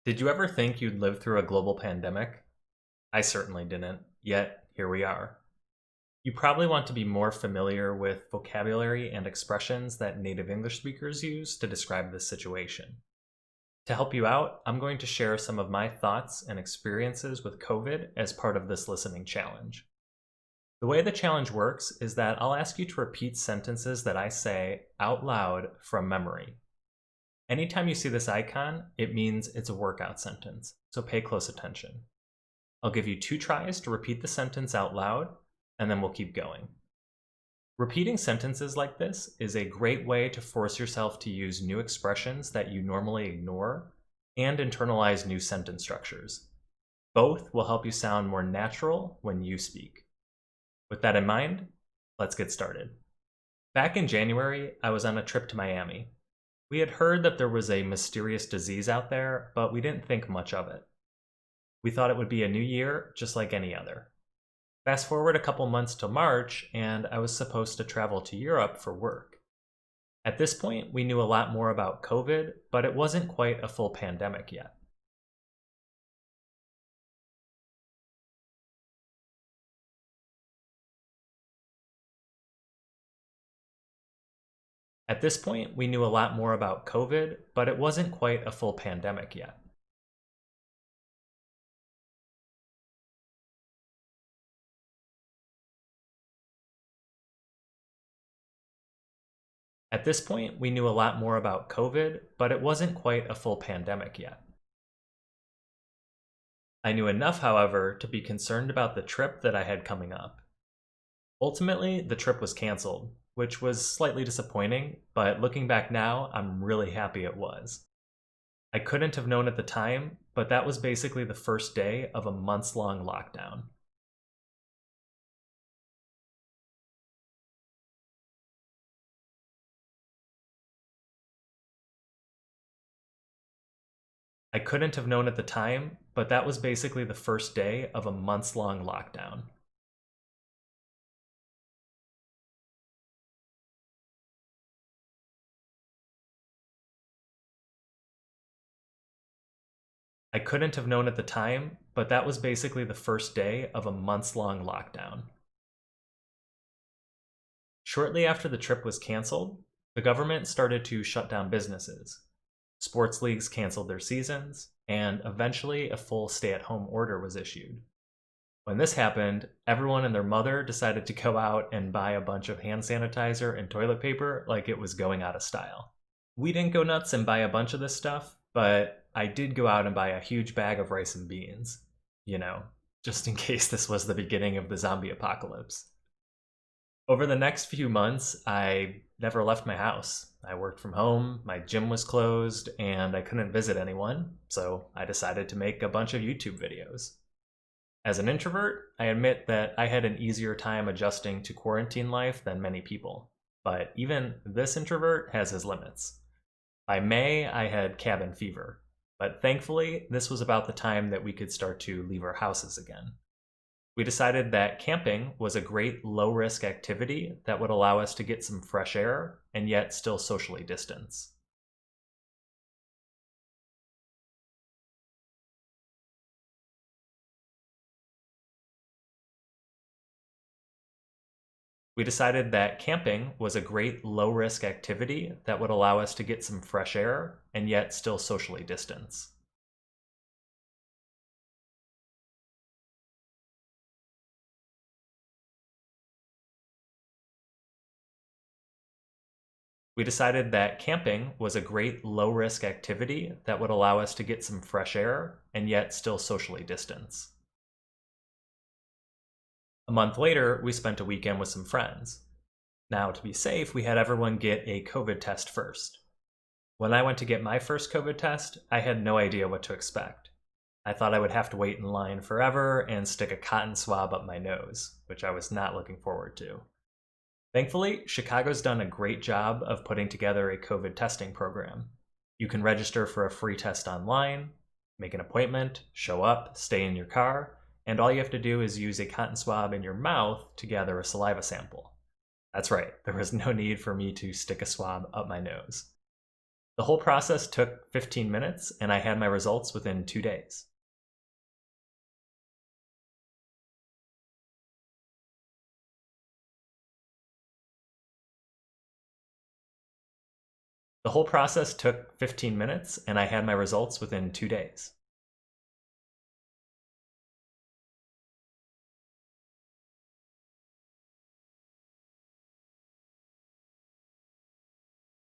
Did you ever think you'd live through a global pandemic? I certainly didn't, yet here we are. You probably want to be more familiar with vocabulary and expressions that native English speakers use to describe this situation. To help you out, I'm going to share some of my thoughts and experiences with COVID as part of this listening challenge. The way the challenge works is that I'll ask you to repeat sentences that I say out loud from memory. Anytime you see this icon, it means it's a workout sentence, so pay close attention. I'll give you 2 tries to repeat the sentence out loud, and then we'll keep going. Repeating sentences like this is a great way to force yourself to use new expressions that you normally ignore and internalize new sentence structures. Both will help you sound more natural when you speak. With that in mind, let's get started. Back in January, I was on a trip to Miami. We had heard that there was a mysterious disease out there, but we didn't think much of it. We thought it would be a new year, just like any other. Fast forward a couple months to March, and I was supposed to travel to Europe for work. At this point, we knew a lot more about COVID, but it wasn't quite a full pandemic yet. At this point, we knew a lot more about COVID, but it wasn't quite a full pandemic yet. At this point, we knew a lot more about COVID, but it wasn't quite a full pandemic yet. I knew enough, however, to be concerned about the trip that I had coming up. Ultimately, the trip was canceled, which was slightly disappointing, but looking back now, I'm really happy it was. I couldn't have known at the time, but that was basically the first day of a months-long lockdown. I couldn't have known at the time, but that was basically the first day of a months-long lockdown. I couldn't have known at the time, but that was basically the first day of a months-long lockdown. Shortly after the trip was canceled, the government started to shut down businesses. Sports leagues canceled their seasons, and eventually a full stay-at-home order was issued. When this happened, everyone and their mother decided to go out and buy a bunch of hand sanitizer and toilet paper like it was going out of style. We didn't go nuts and buy a bunch of this stuff, but I did go out and buy a huge bag of rice and beans. You know, just in case this was the beginning of the zombie apocalypse. Over the next few months, I never left my house. I worked from home, my gym was closed, and I couldn't visit anyone, so I decided to make a bunch of YouTube videos. As an introvert, I admit that I had an easier time adjusting to quarantine life than many people, but even this introvert has his limits. By May, I had cabin fever, but thankfully, this was about the time that we could start to leave our houses again. We decided that camping was a great low-risk activity that would allow us to get some fresh air and yet still socially distance. We decided that camping was a great low-risk activity that would allow us to get some fresh air and yet still socially distance. We decided that camping was a great low-risk activity that would allow us to get some fresh air and yet still socially distance. A month later, we spent a weekend with some friends. Now, to be safe, we had everyone get a COVID test first. When I went to get my first COVID test, I had no idea what to expect. I thought I would have to wait in line forever and stick a cotton swab up my nose, which I was not looking forward to. Thankfully, Chicago's done a great job of putting together a COVID testing program. You can register for a free test online, make an appointment, show up, stay in your car, and all you have to do is use a cotton swab in your mouth to gather a saliva sample. That's right, there was no need for me to stick a swab up my nose. The whole process took 15 minutes, and I had my results within 2 days. The whole process took 15 minutes, and I had my results within 2 days.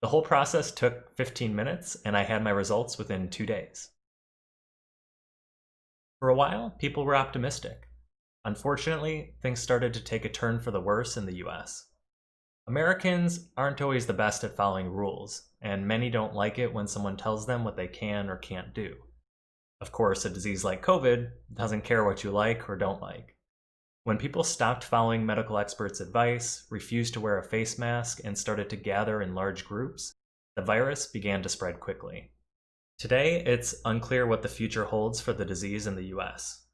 The whole process took 15 minutes, and I had my results within 2 days. For a while, people were optimistic. Unfortunately, things started to take a turn for the worse in the US. Americans aren't always the best at following rules, and many don't like it when someone tells them what they can or can't do. Of course, a disease like COVID doesn't care what you like or don't like. When people stopped following medical experts' advice, refused to wear a face mask, and started to gather in large groups, the virus began to spread quickly. Today, it's unclear what the future holds for the disease in the US.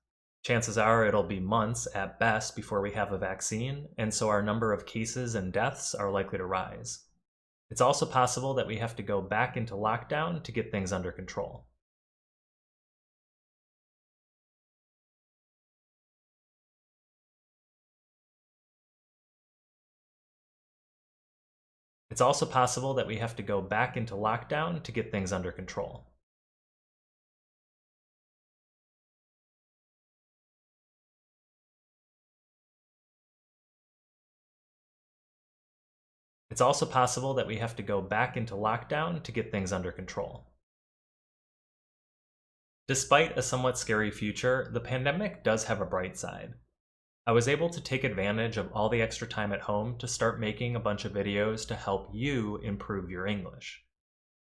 Chances are it'll be months at best before we have a vaccine, and so our number of cases and deaths are likely to rise. It's also possible that we have to go back into lockdown to get things under control. It's also possible that we have to go back into lockdown to get things under control. It's also possible that we have to go back into lockdown to get things under control. Despite a somewhat scary future, the pandemic does have a bright side. I was able to take advantage of all the extra time at home to start making a bunch of videos to help you improve your English.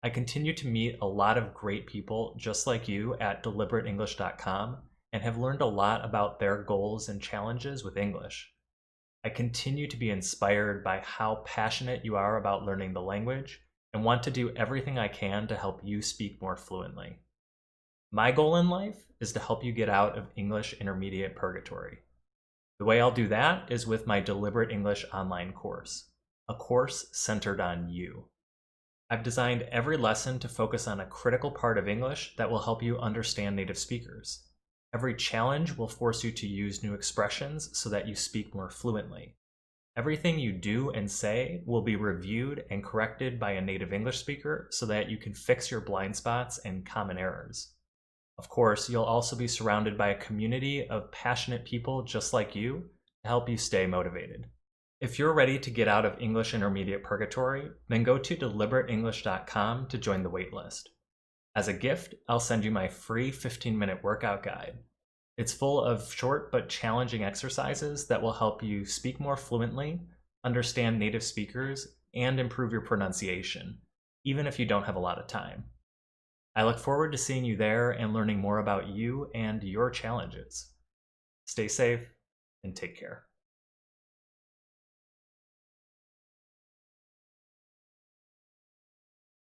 I continue to meet a lot of great people just like you at deliberateenglish.com and have learned a lot about their goals and challenges with English. I continue to be inspired by how passionate you are about learning the language and want to do everything I can to help you speak more fluently. My goal in life is to help you get out of English intermediate purgatory. The way I'll do that is with my Deliberate English online course, a course centered on you. I've designed every lesson to focus on a critical part of English that will help you understand native speakers. Every challenge will force you to use new expressions so that you speak more fluently. Everything you do and say will be reviewed and corrected by a native English speaker so that you can fix your blind spots and common errors. Of course, you'll also be surrounded by a community of passionate people just like you to help you stay motivated. If you're ready to get out of English intermediate purgatory, then go to deliberateenglish.com to join the waitlist. As a gift, I'll send you my free 15-minute workout guide. It's full of short but challenging exercises that will help you speak more fluently, understand native speakers, and improve your pronunciation, even if you don't have a lot of time. I look forward to seeing you there and learning more about you and your challenges. Stay safe and take care.